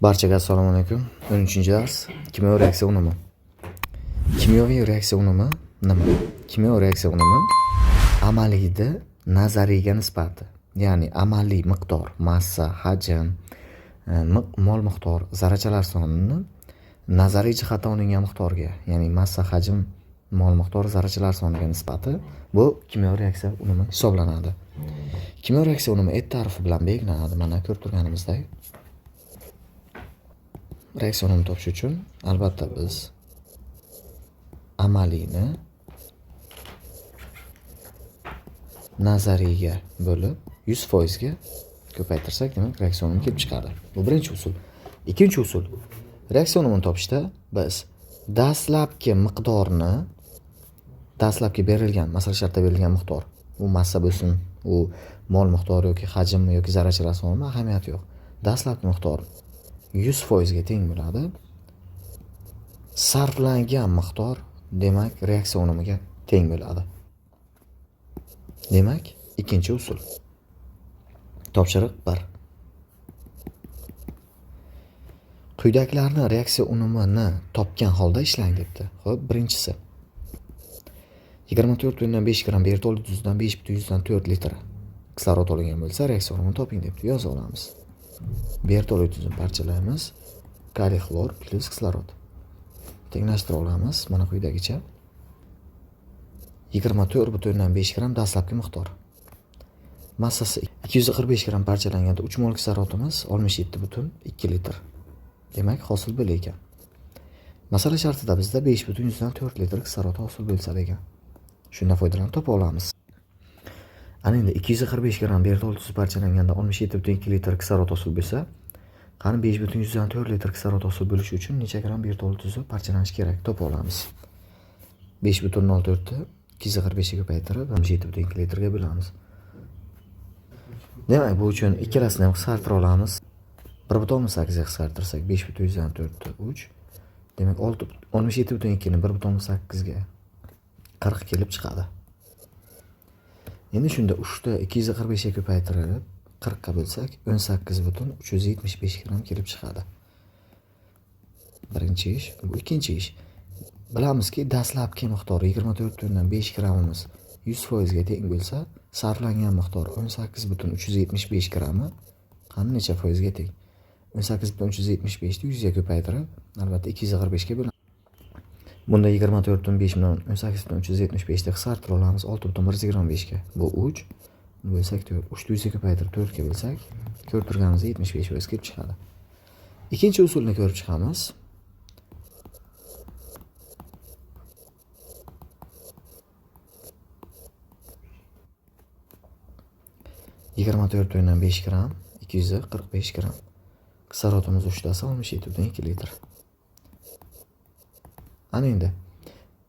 Barchaga assalomu alaykum. 13-dars kimyo reaksiya unumi. Kimyoviy reaksiya unumi nima? Kimyo reaksiya unumi amaliyda nazariyga nisbati, ya'ni amaliy miqdor, massa, hajm, mol miqdor, zarrachalar sonini nazariy jihatdan olingan miqdorga, ya'ni massa, hajm, mol miqdor, zarrachalar soniga nisbati bu kimyo reaksiya unumi hisoblanadi. Kimyo reaksiya unumi et ta'rifi bilan belgilanadi. Mana ko'rib turganimizdek. Reaksiya unumini topish uchun albatta biz amaliyni nazariyga bo'lib 100% ga ko'paytirsak, demak reaksiya unumi kelib chiqadi. Bu birinchi usul. Ikkinchi usul. Reaksiya unumini topishda biz dastlabki miqdorni, dastlabki berilgan, masala shartda berilgan miqdor, u massa bo'lsin, u mol miqdori yoki hajmmi yoki zarrachalar sonimi ahamiyati yo'q. Dastlabki miqdor 100% ga teng bo'ladi. Sarflangan miqdor demak reaksiya unumiga teng bo'ladi. Demak, ikkinchi usul. Topshiriq 1. Quyidagilarni reaksiya unumini topgan holda ishlang debdi. Xo'p, birinchisi 24,5 gram bertol tuzidan 5,4 litr kislorod olingan bo'lsa, reaksiya unumini toping debdi. Yozib olamiz. Bertol tuzini parchalaymiz. Kaliy xlor plus kislorod. Tenglashtira olamiz. Mana quyidagicha 24,5 gram dastlabki miqdor. Massasi 245 gram parchalanganda 3 mol kislorodimiz 67,2 litr. Demak, hosil bo'lar ekan. Masala shartida bizda 5,4 litr kislorod hosil bo'lsa ekan. Shundan foydalanib topa olamiz. Ana endi 245 gram bertol tuzi parchalanganda 67,2 litr kislorod hosil bo'lsa, qani 5,4 litr kislorod hosil bo'lishi uchun necha gram bertol tuzi parchalanishi kerak? Topa olamiz. 5,04 ni 245 ga ko'paytirib 67,2 litrga bo'lamiz. Demak, bu uchun ikkalasini ham qisqartira olamiz. 1,8 ga qisqartirsak 5,4 3. Demak, 67,2 ni 1,8 ga 40 kelib chiqadi. Endi shunda 3 ta 245 ga ko'paytirib 40 ga bo'lsak 18,375 gram kelib chiqadi. Birinchi ish, bu ikkinchi ish. Bilamizki, dastlabki miqdor 24,5 gramimiz 100% ga teng bo'lsa, sarflangan miqdor 18,375 grami qani necha foizga teng? 18,375 ni 100 ga ko'paytirib, albatta 245 ga bo'lamiz. Bunda 24,5 bilan 18,375 ni qisqartira olamiz 6,125 ga. Bu 3 bo'lsak 4. 3 ni 100 ga ko'paytirib 4 ga bo'lsak, ko'rib turganimizda 75% kelib chiqadi. Ikkinchi usulni ko'rib chiqamiz. ,5 gram, 245 gram. Kislorodimiz 3 tasi 67,2 litr. Ana endi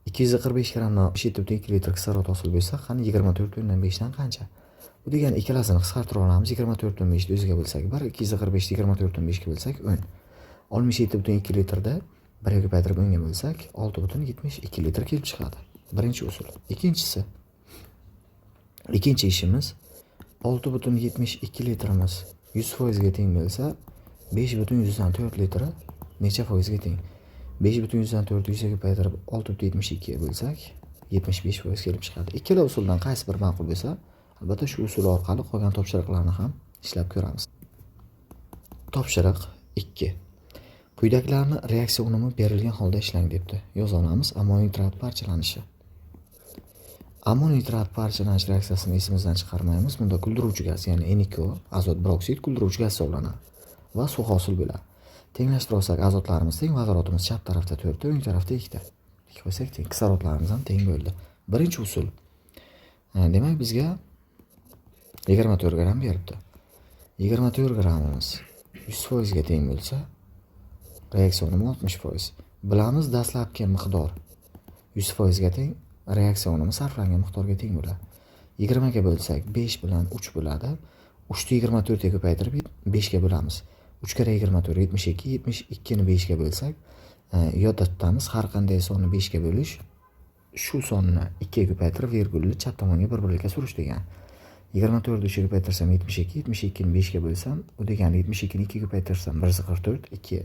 245 gramdan 67,2 litr kislorod hosil bo'lsa, qani 24,5 dan qancha? Bu degani ikkalasini qisqartira olamiz. 24,5 ni 100 ga bo'lsak 1, 245 ni 24,5 ga bo'lsak 10. 67,2 litrda 1 ga ko'paytirib 10 ga bo'lsak 6,72 litr kelib chiqadi. Birinchi usul. Ikkinchisi. Ikkinchi ishimiz 6,72 litrimiz 100% ga teng bo'lsa, 5,4 litri necha foizga teng? 5,4 100 ga ko'paytirib 6,72 ga bo'lsak, 75% kelib chiqadi. Ikkala usuldan qaysi bir ma'qul bo'lsa, albatta shu usul orqali qolgan topshiriqlarni ham ishlab ko'ramiz. Topshiriq 2. Quyidagilarni reaksiya unumi berilgan holda ishlang debdi. Yoza olamiz. Ammoniy nitrat parchalanishi. Ammoniy nitrat parchalanish reaksiyasini esimizdan chiqarmaymiz. Bunda kuldiruvchi gaz, ya'ni NiCO, azot peroksid kuldiruvchi gaz hisoblanadi va suv hosil bo'ladi. Tenglashtira olsak, azotlarimiz teng, vodorodimiz chap tarafda 4 ta, o'ng tarafda 2 ta. Tik qo'ysak teng, kislorodlarimiz ham teng bo'ldi. Birinchi usul. Demak, bizga 24 gram beribdi. 24 gramimiz 100% ga teng bo'lsa, reaksiya unumi 60%. Bilamiz, dastlabki miqdor 100% ga teng, reaksiya unumi sarflangan miqdorga teng bo'ladi. 20 ga bo'lsak 5 bilan 3 bo'ladi. 3 ni 24 ga ko'paytirib 5 ga bo'lamiz. 3 kare 24 72, 72 ni 5 ga bo'lsak, yodda tutamiz, har qanday sonni 5 ga bo'lish shu sonni 2 ga ko'paytirib virgulni chap tomonga bir-birlikka surish degan. 24 3 ga ko'paytirsam 72, 72 ni 5 ga bo'lsam, u degani 72 ni 2 ga ko'paytirsam 144, 2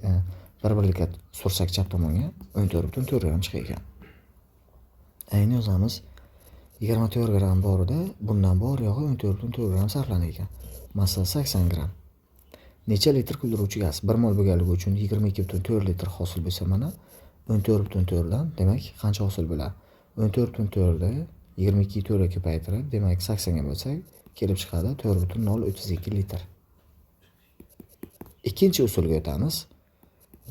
bir birlikka sursak chap tomonga 14,4 gram chiqar ekan. Endi yozamiz. 24 gram bor edi, bundan bor yog'i 14,4 gram sarflanar ekan. Massasi 80 gram. Necha litr kuydiruvchi gaz? 1 mol bo'lganligi uchun 22,4 litr hosil bo'lsa mana 14,4 dan demak qancha hosil bo'ladi? 14,4 ni 22 ga 4 ga ko'paytirib, demak 80 ga bo'lsak, kelib chiqadi 4,032 litr. Ikkinchi usulga o'tamiz.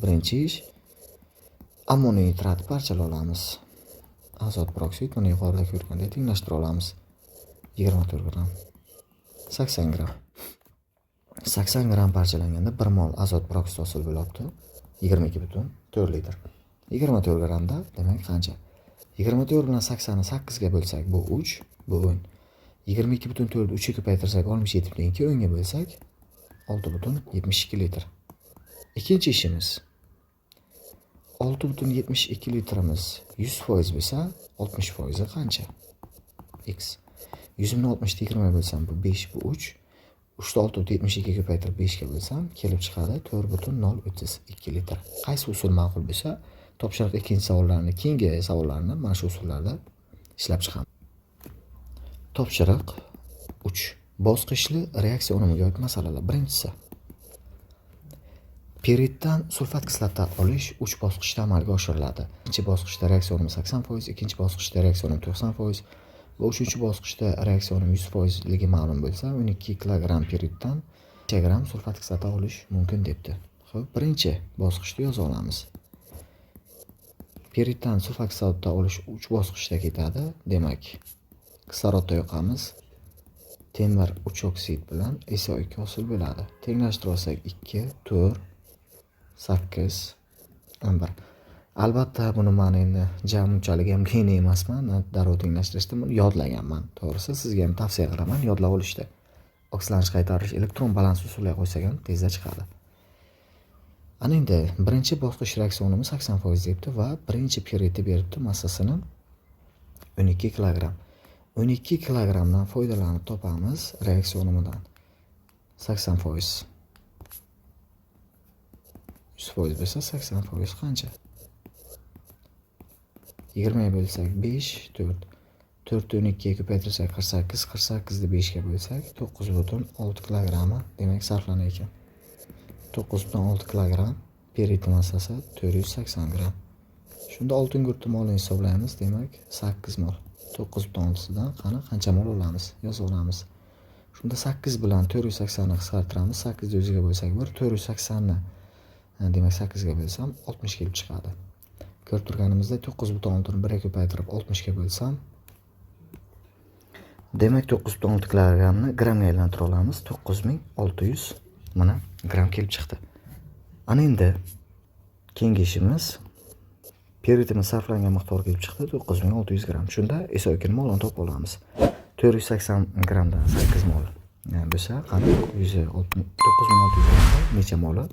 Birinchi ish ammoniy nitrat parchalab olamiz. Azot peroksid buni yuqorida ko'rgandek tenglashtirib olamiz. 24 gram. 80 gram. 80 gram parchalanganda 1 mol azot peroksid hosil bo'lyapti. 22,4 litr. 24 gramda demak qancha? 24 bilan 80 ni 8 ga bo'lsak bu 3, bu 10. 22,4 3 ga ko'paytirsak 67,2, 10 ga bo'lsak 6,72 litr. Ikkinchi ishimiz 6,72 litrimiz 100% bo'lsa 60% qancha? X. 100 ni 60 ga 20 bo'lsam bu 5, bu 3. 3 ni 6,72 ga ko'paytirib 5 ga bo'lsam kelib chiqadi 4,032 litr. Qaysi usul ma'qul bo'lsa, topshiriq ikkinchi savollarni, keyingi savollarni mana shu usullarda ishlab chiqamiz. Topshiriq 3. Bosqichli reaksiya unumiga oid masalalar. Birinchisi. Piritdan sulfat kislota olish 3 bosqichda amalga oshiriladi. Birinchi bosqichda reaksiya unumi 80%, ikkinchi bosqichda reaksiya unumi 90% va uchinchi bosqichda reaksiya unumi 100% ligi ma'lum bo'lsa, 12 kilogramm piritdan necha gram sulfat kislota olish mumkin debdi. Xo'p, birinchi bosqichda yoza olamiz. Piritdan sulfat kislota olish 3 bosqichda ketadi. Demak, kislorodni yoqamiz. Temir 3 oksid bilan SO2 hosil bo'ladi. Tenglashtirib olsak 2, 4, 8, 11. Albatta buni men endi jam unchalik ham qiyin emasman. Darrov tenglashtirishda buni yodlaganman. To'g'risi sizga ham tavsiya qilaman yodlab olishda. Oksidlanish qaytarish elektron balans usuliga qo'ysak ham tezda chiqadi. Ana endi birinchi bosqich reaksiya unumi 80% debdi va birinchi piritni beribdi, massasini 12 kilogramm. 12 kilogramdan foydalanib topamiz reaksiya unumidan. 80%. 100% bo'lsa 80% qancha? 20 ga bo'lsak 5, 4. 4 ni 12 ga ko'paytirsak 48, 48 ni 5 ga bo'lsak 9,6 kilogrammi demak sarflanar ekan. 9,6 kilogramm pirit massasi 480 gram. Shunda oltin gurti molini hisoblaymiz, demak 8 mol. 9,6 dan qancha mol olamiz? Yozib olamiz. Shunda 8 bilan 480 ni qisqartiramiz. 8 ni o'ziga bo'lsak 1, 480 ni demak 8 ga bo'lsam 60 kelib chiqadi. Ko'rib turganimizda 9,6 ni 1 ga ko'paytirib 60 ga bo'lsam demak 9,6 kilogramni grammga aylantira olamiz. 9600 mana gram kelib chiqdi. Ana endi keyingi ishimiz piritimiz sarflangan miqdor kelib chiqdi 9600 gram. Shunda SO2 ni molini topib olamiz. 480 gramdan 8 mol bo'lsa, qani 9600 gramda necha moli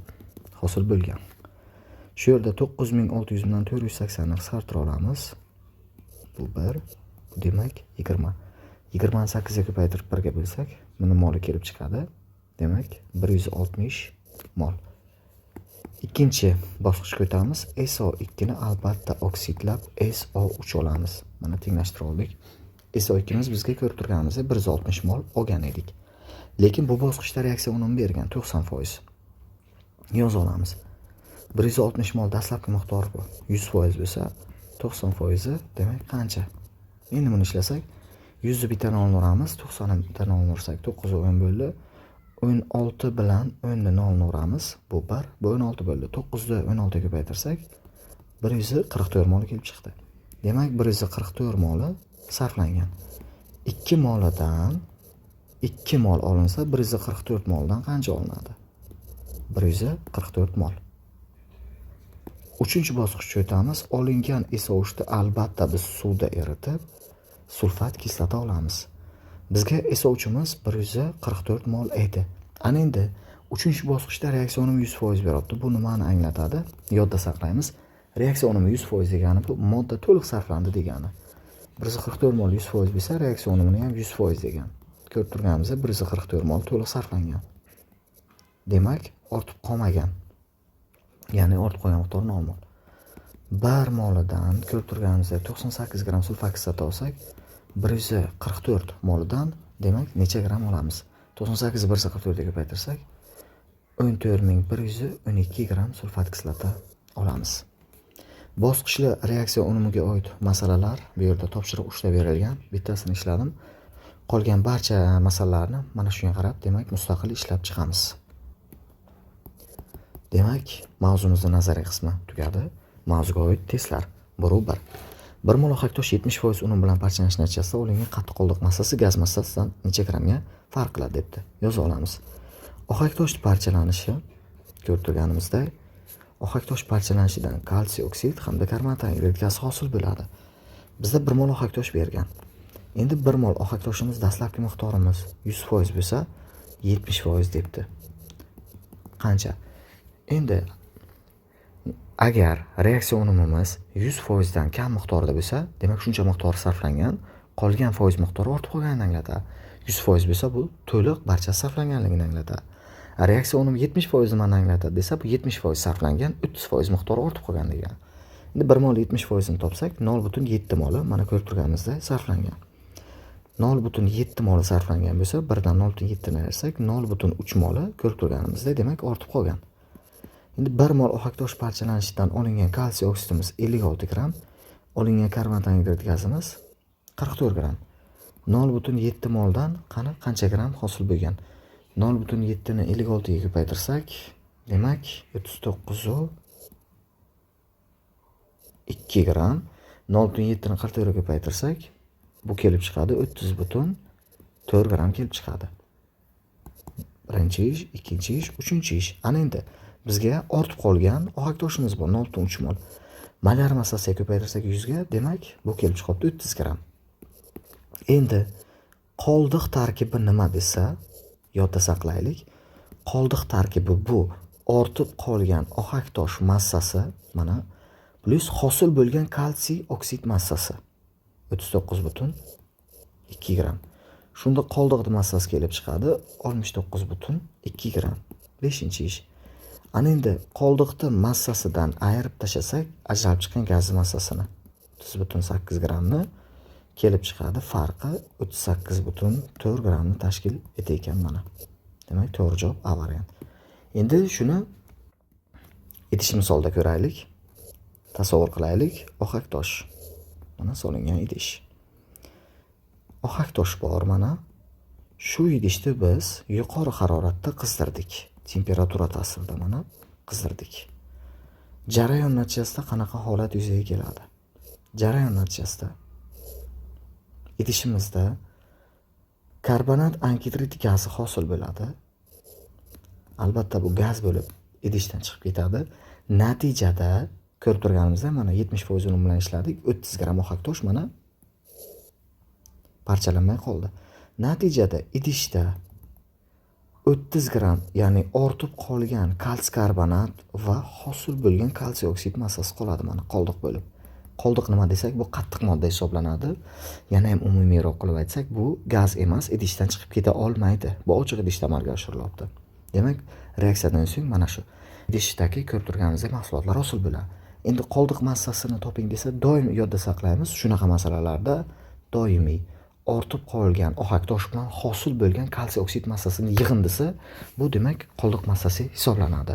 hosil bo'lgan. Shu yerda 9600 bilan 480 ni qisqartira olamiz. Bu 1, demak 20. 20 ni 8 ga ko'paytirib 1 ga bo'lsak, buni moli kelib chiqadi. Demak 160 mol. Ikkinchi bosqichga o'tamiz. SO2 ni albatta oksidlab SO3 olamiz. Mana tenglashtirib oldik. SO2 miz bizga ko'rib turganimizda 160 mol olgan edik. Lekin bu bosqichda reaksiya unumi bergan 90%. Yozib olamiz. 160 mol dastlabki miqdor bu. 100% bo'lsa 90% demak qancha? Endi buni ishlasak 100 ni bittadan olamiz, 90 ni bittadan olursak 9 10 bo'ldi. 16 bilan 10 ni nolni uramiz. Bu 1, bu 16 bo'ldi. 9 ni 16 ga ko'paytirsak 144 mol kelib chiqdi. Demak 144 moli sarflangan. 2 molidan 2 mol olinsa 144 moldan qancha olinadi? 144 mol. 3-bosqichga o'tamiz. Olingan SO3 ni albatta biz suvda eritib sulfat kislota olamiz. Bizga SO3miz 144 mol edi. Ana endi 3-bosqichda reaksiya unumi 100% beryapti. Bu nimani anglatadi? Yodda saqlaymiz. Reaksiya unumi 100% degani bu modda to'liq sarflandi degani. 144 mol 100% bo'lsa, reaksiya unumi ham 100% degan. ko'rib turganimizda 144 mol to'liq sarflangan. Demak, ortib qolmagan. Ya'ni ortib qolgan miqdor 0 mol. 1 molidan ko'rib turganimizda 98 gram sulfat kislota olsak, 144 molidan demak necha gram olamiz? 98 144 ga ko'paytirsak 14112 gram sulfat kislota olamiz. Bosqichli reaksiya unumiga oid masalalar bu yerda topshiriq 3 ta berilgan. Bittasini ishladim. Qolgan barcha masalalarni mana shunga qarab, demak, mustaqil ishlab chiqamiz. Demak, mavzumizning nazariy qismi tugadi. Mavzuga oid testlar. 1. 1 mol ohak tosh 70% unum bilan parchalanish natijasida olingan qattiq qoldiq massasi gaz massasidan necha grammga farq qiladi debdi. Yoza olamiz. Ohak tosh parchalanishi ko'rib turganimizda ohak tosh parchalanishidan kalsiy oksid hamda karbonat angidrid gazi hosil bo'ladi. Bizda 1 mol ohak tosh bergan. Endi 1 mol ohak toshimiz dastlabki miqdorimiz 100% bo'lsa, 70% debdi. Qancha? Endi agar reaksiya unumimiz 100% dan kam miqdorda bo'lsa, demak shuncha miqdor sarflangan, qolgan foiz miqdori ortib qolganini anglatadi. 100% bo'lsa, bu to'liq barchasi sarflanganligini anglatadi. Reaksiya unumi 70% nimani anglatadi desa, bu 70% sarflangan, 30% miqdori ortib qolgan degani. Endi 1 mol 70% ni topsak, 0.7 moli mana ko'rib turganimizda sarflangan. 0.7 moli sarflangan bo'lsa, 1 dan 0.7 ni ayirsak, 0.3 moli ko'rib turganimizda demak ortib qolgan. Endi 1 mol ohak tosh parchalanishidan olingan kalsiy oksidimiz 56 gram, olingan karbonat angidrid gazimiz 44 gram. 0.7 moldan qancha gram hosil bo'lgan? 0.7 ni 56 ga ko'paytirsak, demak 39.2 gram. 0.7 ni 44 ga ko'paytirsak, bu kelib chiqadi 30.4 gram kelib chiqadi. Birinchi ish, ikkinchi ish, uchinchi ish. Ana endi bizga ortib qolgan ohak toshimiz bor 0.3 mol. Molar massasiga ko'paytirsak 100 ga, demak bu kelib chiqadi 30 gram. Endi qoldiq tarkibi nima desa, yodda saqlaylik. Qoldiq tarkibi bu ortib qolgan ohak tosh massasi mana plus hosil bo'lgan kalsiy oksid massasi 39.2 gram. Shunda qoldiqning massasi kelib chiqadi 69.2 gram. 5-chi ish. Ana endi qoldiqni massasidan ayirib tashlasak, ajralib chiqqan gaz massasini 30.8 gramni kelib chiqadi. Farqi 38.4 gramni tashkil etar mana. Demak, to'g'ri javob A variant. Endi shuni idish misolida ko'raylik. Tasavvur qilaylik, ohak tosh. Mana solingan idish. Ohak tosh bor mana. Shu idishni biz yuqori haroratda qizdirdik. Temperatura ta'sirida mana qizdirdik. Jarayon natijasida qanaqa holat yuzaga keladi? Jarayon natijasida idishimizda karbonat angidrid gazi hosil bo'ladi. Albatta bu gaz bo'lib idishdan chiqib ketadi. Natijada ko'rib turganimizda mana 70% unum bilan ishladik. 30 gram ohak tosh mana parchalanmay qoldi. Natijada idishda 30 gram, ya'ni ortib qolgan kalsiy karbonat va hosil bo'lgan kalsiy oksid massasi qoladi mana qoldiq bo'lib. Qoldiq nima desak, bu qattiq modda hisoblanadi. Yana ham umumiyroq qilib aytsak, bu gaz emas, idishdan chiqib keta olmaydi. Bu ochiq idishda amalga oshirilyapti. Demak, reaksiyadan so'ng mana shu idishdagi ko'rib turganimizdek mahsulotlar hosil bo'ladi. Endi qoldiq massasini toping desa, doim yodda saqlaymiz. Shunaqa masalalarda doimiy ortib qolgan ohak tosh bilan hosil bo'lgan kalsiy oksid massasining yig'indisi, bu demak qoldiq massasi hisoblanadi.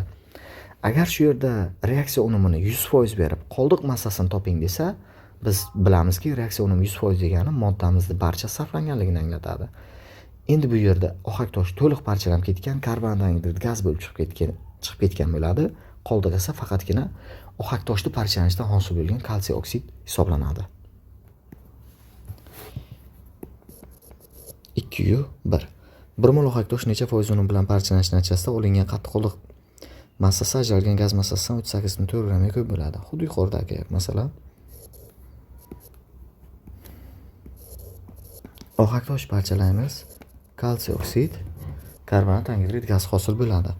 Agar shu yerda reaksiya unumini 100% berib, qoldiq massasini toping desa, biz bilamizki, reaksiya unumi 100% degani moddamizning barcha sarflanganligini anglatadi. Endi bu yerda ohak tosh to'liq parchalanib ketgan, karbonat angidrid gaz bo'lib chiqib ketgan bo'ladi. Qoldiq esa faqatgina ohak toshni parchalanishdan hosil bo'lgan kalsiy oksid hisoblanadi. 2-1. 1 mol ohak tosh necha foiz unum bilan parchalanish natijasida olingan qattiq qoldiq massasi ajralgan gaz massasidan 38.4 gramga ko'p bo'ladi. Xuddi yuqoridagi masala. Ohak tosh parchalaymiz. Kalsiy oksid, karbonat angidrid gaz hosil bo'ladi.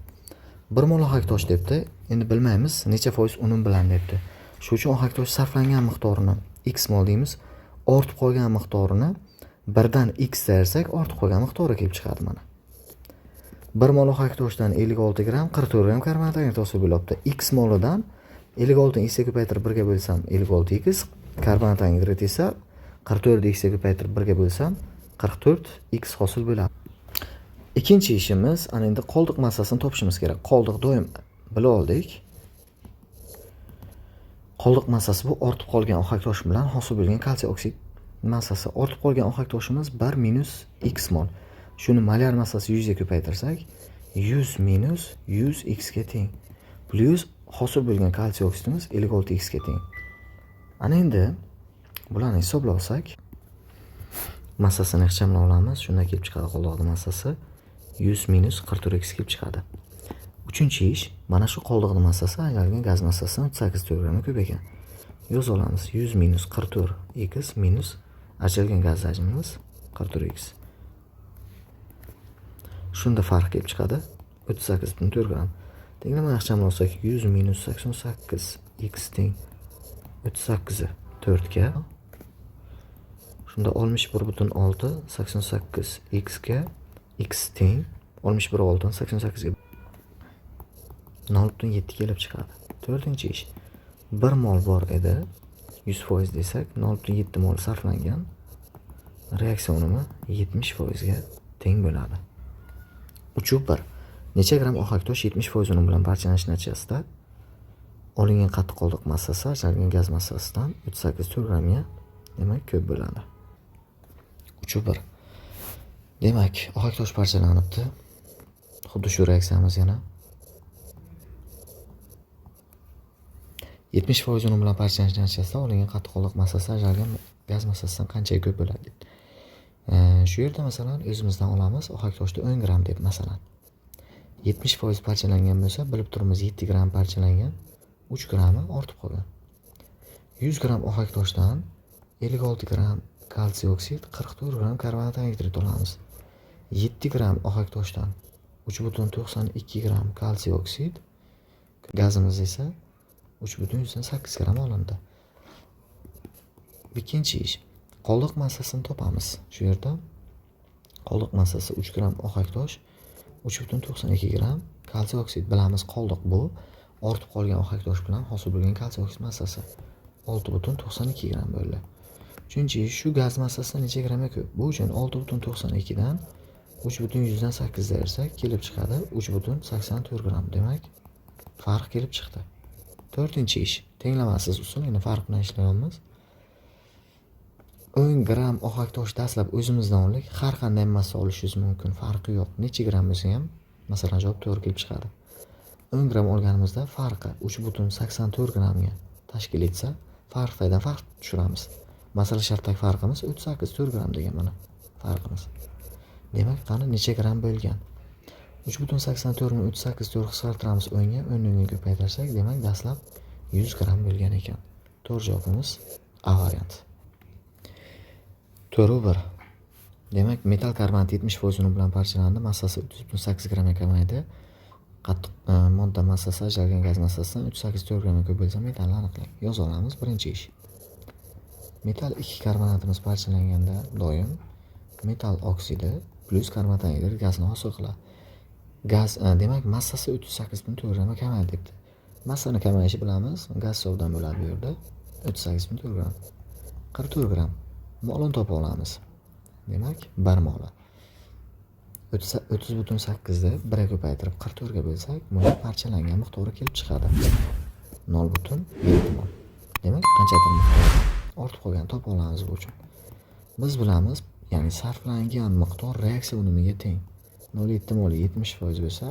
1 mol ohak tosh debdi. Endi bilmaymiz necha foiz unum bilan debdi. Shuning uchun ohak tosh sarflangan miqdorini x mol deymiz, ortib qolgan miqdorini 1dan x dersak ortib qolgan miqdori kelib chiqadi mana. 1 mol ohak toshdan 56 gram 44 gram karbonat angidrid hosil bo'lyapti. X molidan 56 ni x ga ko'paytirib 1 ga bo'lsam 56x, karbonat angidrid esa 44 ni x ga ko'paytirib 1 ga bo'lsam 44x hosil bo'ladi. Ikkinchi ishimiz ana endi qoldiq massasini topishimiz kerak. Qoldiq doim bila oldik. Qoldiq massasi bu ortib qolgan ohak tosh bilan hosil bo'lgan kalsiy oksid massasi. Ortib qolgan ohak toshimiz 1 minus x mol. Shuni molyar massasi 100 ga ko'paytirsak 100 minus 100x ga teng. Plus hosil bo'lgan kalsiy oksidimiz 56x ga teng. Ana endi bularni hisoblab olsak, massasini ixchamlab olamiz. Shundan kelib chiqadi qoldiqning massasi 100 minus 44x kelib chiqadi. Uchinchi ish, mana shu qoldiqning massasi aylangan gaz massasidan 38 kg ko'p ekan. Yoza olamiz. 100 minus 44x minus ajralgan gaz hajmimiz 44x. Shunda farq kelib chiqadi 38.4 gram. Tenglamani ixchamlab olsak 100 minus 88x teng 38 4 ga. Shunda 61.6 88x ga x teng 61.6 88 ga 0.7 kelib chiqadi. To'rtinchi ish. 1 mol bor edi. 100% desak 0.7 mol sarflangan. Reaksiya unumi 70% ga teng bo'ladi. 3.1. Necha gram ohak tosh 70% unum bilan parchalanish natijasida olingan qattiq qoldiq massasi ajralgan gaz massasidan 38 gramga demak ko'p bo'ladi. 3.1. Demak, ohak tosh parchalanibdi. Xuddi shu reaksiyamiz yana 70% unum bilan parchalanish natijasida olingan qattiq qoldiq massasi ajralgan gaz massasidan qanchaga ko'p bo'ladi? Shu yerda masalan o'zimizdan olamiz ohak toshni 10 gram deb masalan. 70% parchalangan bo'lsa, bilib turibmiz 7 gram parchalangan, 3 grami ortib qolgan. 100 gram ohak toshdan 56 gram kalsiy oksid, 44 gram karbonat angidrid olamiz. 7 gram ohak toshdan 3.92 gram kalsiy oksid, gazimiz esa 3.8 gram olindi. Ikkinchi ish. Qoldiq massasini topamiz. Shu yerda qoldiq massasi 3 gram ohak tosh, 3.92 gram kalsiy oksid. Bilamiz qoldiq bu ortib qolgan ohak tosh bilan hosil bo'lgan kalsiy oksid massasi 6.92 gram bo'ldi. Uchinchi ish, shu gaz massasi necha gramga ko'p? Bu uchun 6.92 dan 3.8 dersak kelib chiqadi 3.84 gram. Demak, farq kelib chiqdi. To'rtinchi ish. Tenglamasiz usul, ya'ni farq bilan ishlayapmiz. 10 gram ohak tosh dastlab o'zimizdan oldik. Har qanday massa olishingiz mumkin, farqi yo'q. Necha gram bo'lsa ham, masalan, javob to'g'ri kelib chiqadi. 10 gram olganimizda farqi 3.84 gramga tashkil etsa, farqdan farq tushiramiz. Masala shartdagi farqimiz 38 gram degan mana farqimiz. Demak, qani necha gram bo'lgan? 3.84 ni 38 qisqartiramiz 10 ga, 10 ga ko'paytirsak, demak, dastlab 100 gram bo'lgan ekan. To'g'ri javobimiz A varianti. 4.1. Demak, metal karbonat 70% unum bilan parchalandi, massasi 3.8 gramga kamaydi. Qattiq modda massasi ajralgan gaz massasidan 3.8 gramga ko'p bo'lsa, metalni aniqlang. Yoza olamiz. Birinchi ish. Metal 2 karbonatimiz parchalanganda doim metal oksidi plus karbonat angidrid gazni hosil qiladi. Gaz, demak, massasi 38.4 gramga kamaydi debdi. Massani kamayishi bilamiz, gaz hisobidan bo'ladi bu yerda. 38.4 gram. 44 gram. Molini topib olamiz. Demak, 1 moli. 30.8 ni 1 ga ko'paytirib 44 ga bo'lsak, buni parchalangan miqdori kelib chiqadi. 0.7 mol. Demak, qanchadir miqdor ortib qolgan topib olamiz bu uchun. Biz bilamiz, ya'ni sarflangan miqdor reaksiya unumiga teng. 0.7 mol 70% bo'lsa,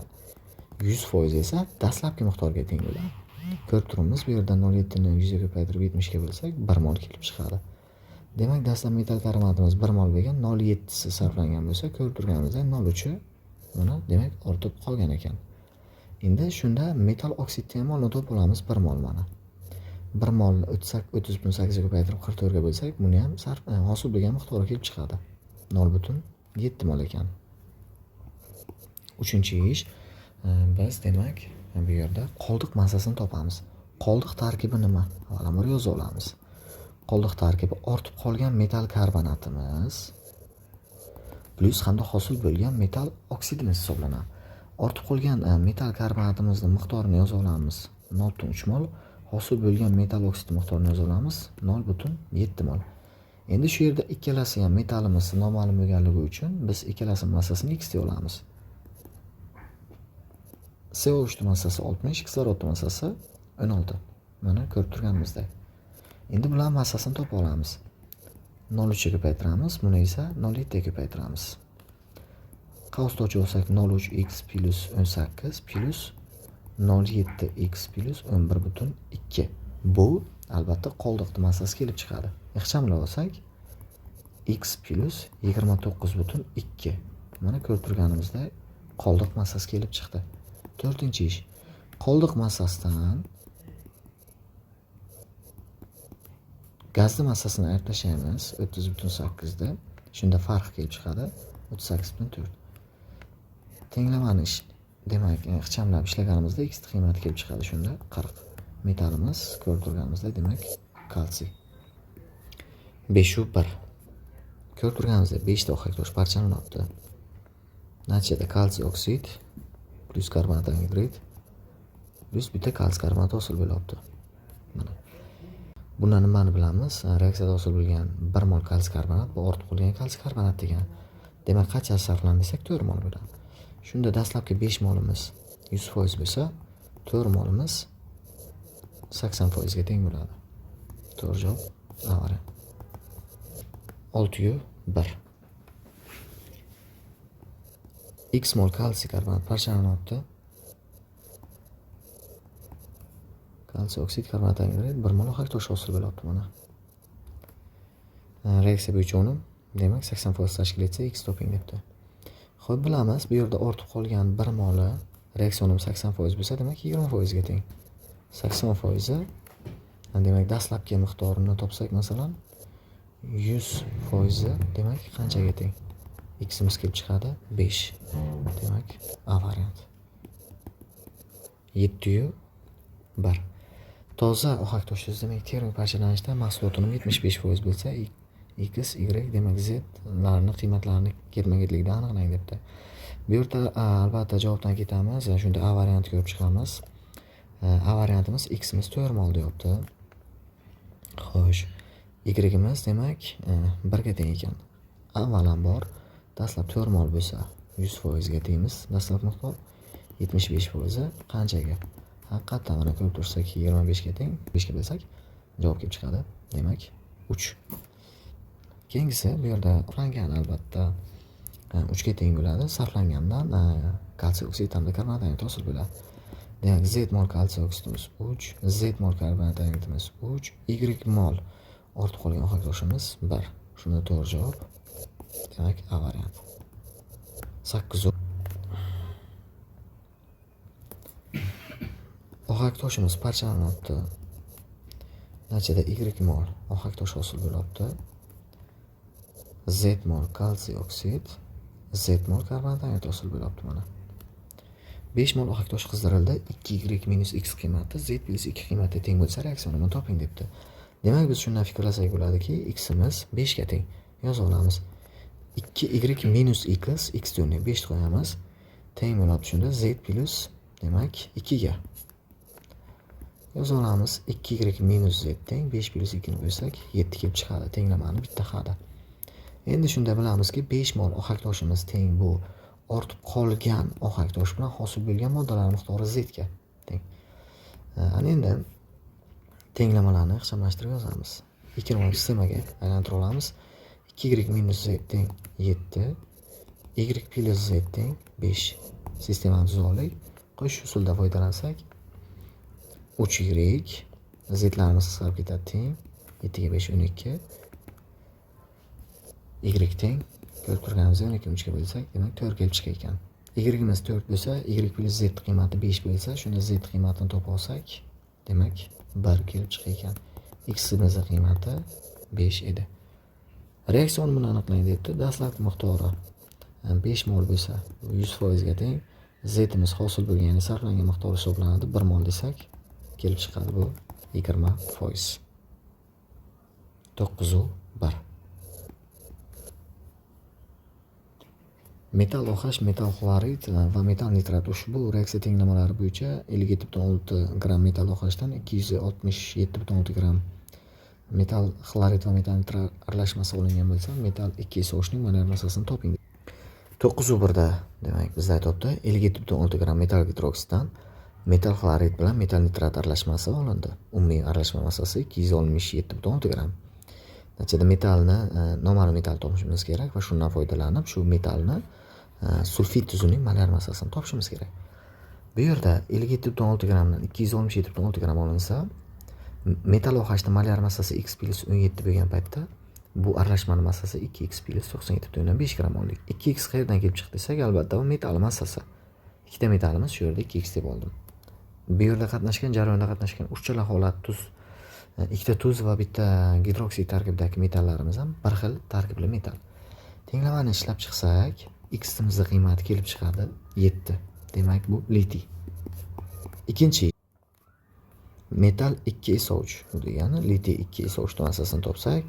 100% esa dastlabki miqdorga teng bo'ladi. Ko'rib turibmiz, bu yerda 0.7 ni 100 ga ko'paytirib 70 ga bo'lsak, 1 mol kelib chiqadi. Demak, dastlab metal karbonatimiz 1 mol bo'lgan, 0.7 si sarflangan bo'lsa, ko'rib turganimizdek 0.3 mana demak ortib qolgan ekan. Endi shunda metal oksidni ham molni topib olamiz 1 mol mana. 1 molni 30.8 ga ko'paytirib 44 ga bo'lsak, buni ham hosil bo'lgan miqdori kelib chiqadi. 0.7 mol ekan. Uchinchi ish, biz demak bu yerda qoldiq massasini topamiz. Qoldiq tarkibi nima? Avvalambor yoza olamiz. Qoldiq tarkibi ortib qolgan metal karbonatimiz plus hamda hosil bo'lgan metall oksidimiz hisoblanadi. Ortib qolgan metall karbonatimizni miqdorini yoza olamiz. 0.3 mol. Hosil bo'lgan metall oksid miqdorini yoza olamiz. 0.7 mol. Endi shu yerda ikkalasi ham metallimiz noma'lum bo'lganligi uchun biz ikkalasi massasini x deb olamiz. CO3 massasi 60, kislorod massasi 16. Mana ko'rib turganimizdek. Endi bular massasini topa olamiz. 0.3 ga ko'paytiramiz, buni esa 0.7 ga ko'paytiramiz. Qavstovchi bo'lsak 0.3x plus 18 plus 0.7x plus 11.2. Bu albatta qoldiqning massasi kelib chiqadi. Ixchamlab olsak x plus 29.2. Mana ko'rib turganimizdek qoldiq massasi kelib chiqdi. 4-ish. Qoldiq massasidan gazni massasini ayirib tashlaymiz 30.8 da. Shunda farq kelib chiqadi 38.4. Tenglamani demak, ixchamlab ishlaganimizda x qiymati kelib chiqadi. Shunda 40. Metallimiz ko'rib turganimizda demak kalsiy. 5/1. Ko'rib turganimizda 5 ta ohaktosh parchalanyapti. Natijada kalsiy oksid plus karbonat angidrid plus bitta kalsiy karbonat hosil bo'lyapti. Mana. Bundan nimani bilamiz? Reaksiyada hosil bo'lgan 1 mol kalsiy karbonat va ortib qolgan kalsiy karbonat degan. Demak, qancha sarflandi desak 4 mol bo'ladi. Shunda dastlabki 5 molimiz 100% bo'lsa, 4 molimiz 80% ga teng bo'ladi. To'g'ri javob A variant. 6/1. X mol kalsiy karbonat parchalanyapti. Kalsiy oksid karbonat angidrid 1 mol ohaktosh hosil bo'lyapti mana. Reaksiya bo'yicha uni demak 80% tashkil etsa x toping debdi. Xo'p, bilamiz, bu yerda ortib qolgan 1 moli reaksiyonimiz 80% bo'lsa, demak 20% ga teng. 80% demak dastlabki miqdorini topsak, masalan 100% demak qanchaga teng? X'imiz kelib chiqadi 5. Demak, A variant. 7/1. Toza ohaktoshsiz demak termik parchalanishda mahsulotining 75% bo'lsa, x, y demak z larni qiymatlarini ketma-ketlikda aniqlang debdi. Bu yerda albatta javobdan ketamiz, shunda A variant ko'rib chiqamiz. A variantimiz x'imiz 4 mol deyapti. Xo'sh, y'imiz demak 1 ga teng ekan. Avvalambor dastlab 4 mol bo'lsa 100% ga tengmiz. Dastlab miqdor 75% qanchaga? Haqiqatdan mana ko'rib tursak 25 ga teng. 5 ga bo'lsak javob kelib chiqadi. Demak 3. Keyingisi bu yerda sarflangan albatta 3 ga teng bo'ladi. Sarflangandan kalsiy oksid hamda karbonat angidrid hosil bo'ladi. Demak, Z mol kalsiy oksidimiz 3, Z mol karbonat angidridimiz 3, Y mol ortib qolgan ohaktoshimiz 1. Shunda to'g'ri javob demak A variant. 8. Ohaktoshimiz parchalanyapti. Natijada Y mol ohaktosh hosil bo'lyapti. Z mol kalsiy oksid, Z mol karbonat angidrid hosil bo'lyapti mana. 5 mol ohaktosh qizdirildi. 2y minus x qiymati z plus 2 qiymati teng bo'lsa reaksiyonni toping debdi. Demak, biz shundan fikrlasak bo'ladiki, x'imiz 5 ga teng. Yoza olamiz. 2y minus x o'rniga 5 qo'yamiz. Teng bo'ladi shunda z plus demak 2 ga. Yoza olamiz. 2y minus z teng 5 plus 2 ni qo'ysak 7 kelib chiqadi. Tenglamani bitta xada. Endi shunda bilamizki, 5 mol ohaktoshimiz teng bu ortib qolgan ohaktosh bilan hosil bo'lgan moddalar miqdori z ga teng. Ana endi tenglamalarni ixchamlashtirib yozamiz. Ikkilamali sistemaga aylantira olamiz. 2y minus z teng 7, y plus z teng 5. Sistemani tuza oldik. Qo'shish usulida foydalansak 3y zlarimiz qisqarib ketadi teng 7 ga 5 12. Y teng ko'rib turganimizda 12 3 ga bo'lsak, demak 4 kelib chiqar ekan. Y'imiz 4 bo'lsa, y plus z qiymati 5 bo'lsa, shunda z qiymatini topa olsak, demak 1 kelib chiqar ekan. X'imiz qiymati 5 edi. Reaksiyon buni aniqlang debdi. Dastlabki miqdori 5 mol bo'lsa, 100% ga teng. Zimiz hosil bo'lgan, ya'ni sarflangan miqdor hisoblanadi. 1 mol desak, kelib chiqadi bu 20%. 9/1. Metal OH, metal xlorid va metal nitrat ushbu reaksiya tenglamalari bo'yicha 57,6 gram metal OH dan 267,6 gram metal xlorid va metal nitrat aralashmasi olingan bo'lsa, metal 2SO3 ning molar massasini toping. 9/1da demak bizda aytibdi 57,6 gram metal gidroksiddan metal xlorid bilan metal nitrat aralashmasi olindi. Umumiy aralashma massasi 267,6 gram. Natijada metalni noma'lum metal topishimiz kerak va shundan foydalanib shu metalni sulfid tuzining molar massasini topishimiz kerak. Bu yerda 57,6 gramdan 267,6 gram olinsa, metal OHning molar massasi x + 17 bo'lgan paytda bu aralashmaning massasi 2x + 97,5 gram oldik. 2x qayerdan kelib chiqdi desak, albatta bu metal massasi. Ikkita metalimiz shu yerda 2x deb oldim. Bu yerda qatnashgan, jarayonda qatnashgan uchala holat tuz, ikkita tuz va bitta gidroksid tarkibidagi metallarimiz ham bir xil tarkibli metal. Tenglamani ishlab chiqsak, x imizning qiymati kelib chiqadi 7. Demak, bu litiy. Ikkinchi metal 2SO3 bu degani litiy 2SO3 massasini topsak,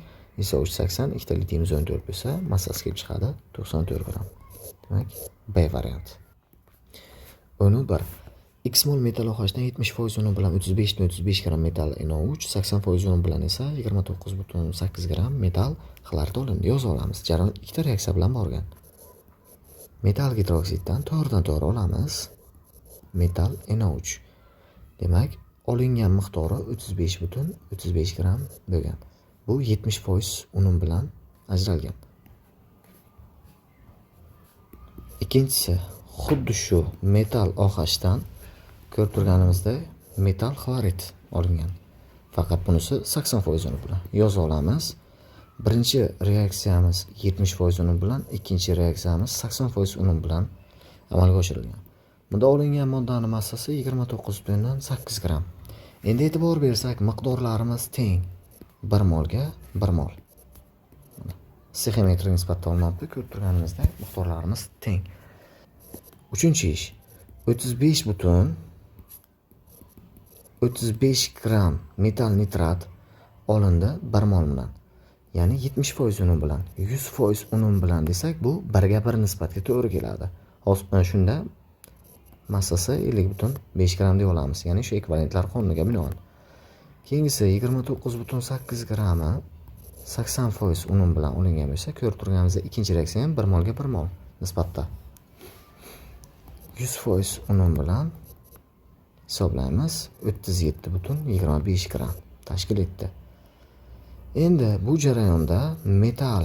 SO3 80, ikkita litiyimiz 14 bo'lsa, massasi kelib chiqadi 94 gram. Demak, B varianti. 11. X mol metal OHdan 70% uni bilan 35,35 gram metal NO3, 80% uni bilan esa 29,8 gram metal xlorid olindi. Yoza olamiz. Jarayon ikkita reaksiya bilan borgan. Metal gidroksiddan to'g'ridan-to'g'ri olamiz. Metal NO3. Demak, olingan miqdori 35,35 gram bo'lgan. Bu 70% unum bilan ajralgan. Ikkinchisi, xuddi shu metal OHdan ko'rib turganimizdek metal xlorid olingan. Faqat bunisi 80% uni bilan. Yoza olamiz. Birinchi reaksiyamiz 70% unum bilan, ikkinchi reaksiyamiz 80% unum bilan amalga oshirilgan. Bunda olingan moddaning massasi 29,8 gram. Endi e'tibor bersak, miqdorlarimiz teng. 1 molga 1 mol. Stoixiyometrik nisbatda olinmoqda, ko'rib turganimizdek miqdorlarimiz teng. Uchinchi ish. 35 gram metal nitrat olindi 1 mol bilan. Ya'ni 70% unum bilan, 100% unum bilan desak, bu 1 ga 1 nisbatga to'g'ri keladi. Shunda massasi 50,5 gram deb olamiz. Ya'ni shu ekvivalentlar qonuniga binoan. Keyingisi 29,8 grami 80% unum bilan olingan bo'lsa, ko'rib turganimizda ikkinchi reaksiya ham 1 molga 1 mol nisbatda. 100% unum bilan hisoblaymiz. 37,25 gram tashkil etdi. Endi bu jarayonda metal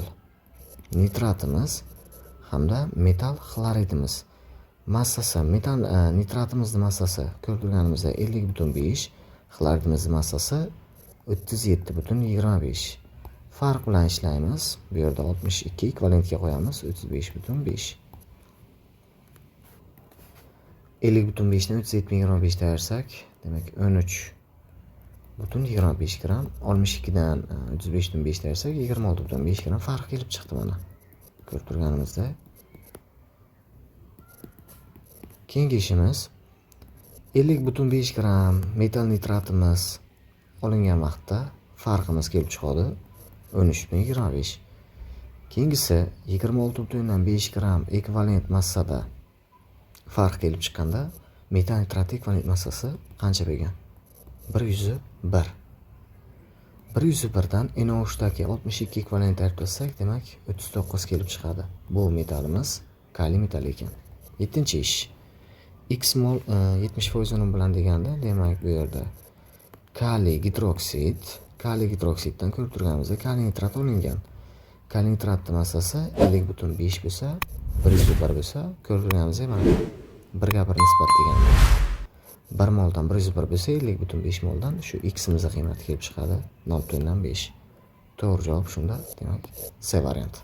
nitratimiz hamda metal xloridimiz massasi, metal nitratimizning massasi ko'rib turganimizda 50,5, xloridimizning massasi 37,25. Farq bilan ishlaymiz. Bu yerda 62 ekvivalentga qo'yamiz 35,5. 50,5 dan 37,25 ta ayirsak, demak 13,25 gram, 62 dan 35,5 ta ayirsak 26,5 gram farq kelib chiqdi mana. Ko'rib turganimizda. Keyingi ishimiz 50,5 gram metal nitratimiz olingan vaqtda farqimiz kelib chiqadi 13,25. Keyingisi 26,5 gram ekvivalent massada farq kelib chiqqanda metal nitrat ekvivalent massasi qancha bo'lgan? 101. 101 dan NO3dagi 62 ekvivalent ayirsak, demak 39 kelib chiqadi. Bu metalimiz kaliy metal ekan. 7-ish. X mol 70% unum bilan deganda, demak bu yerda kaliy gidroksiddan ko'rib turganimizda kaliy nitrat olingan. Kaliy nitratning massasi 50,5 bo'lsa, 101 bo'lsa, ko'rib turganimizda mana 1 ga 1 nisbat deganda. 1 moldan 101 bo'lsa, 50,5 moldan shu x imizning qiymati kelib chiqadi 0,5. To'g'ri javob shunda, demak C varianti.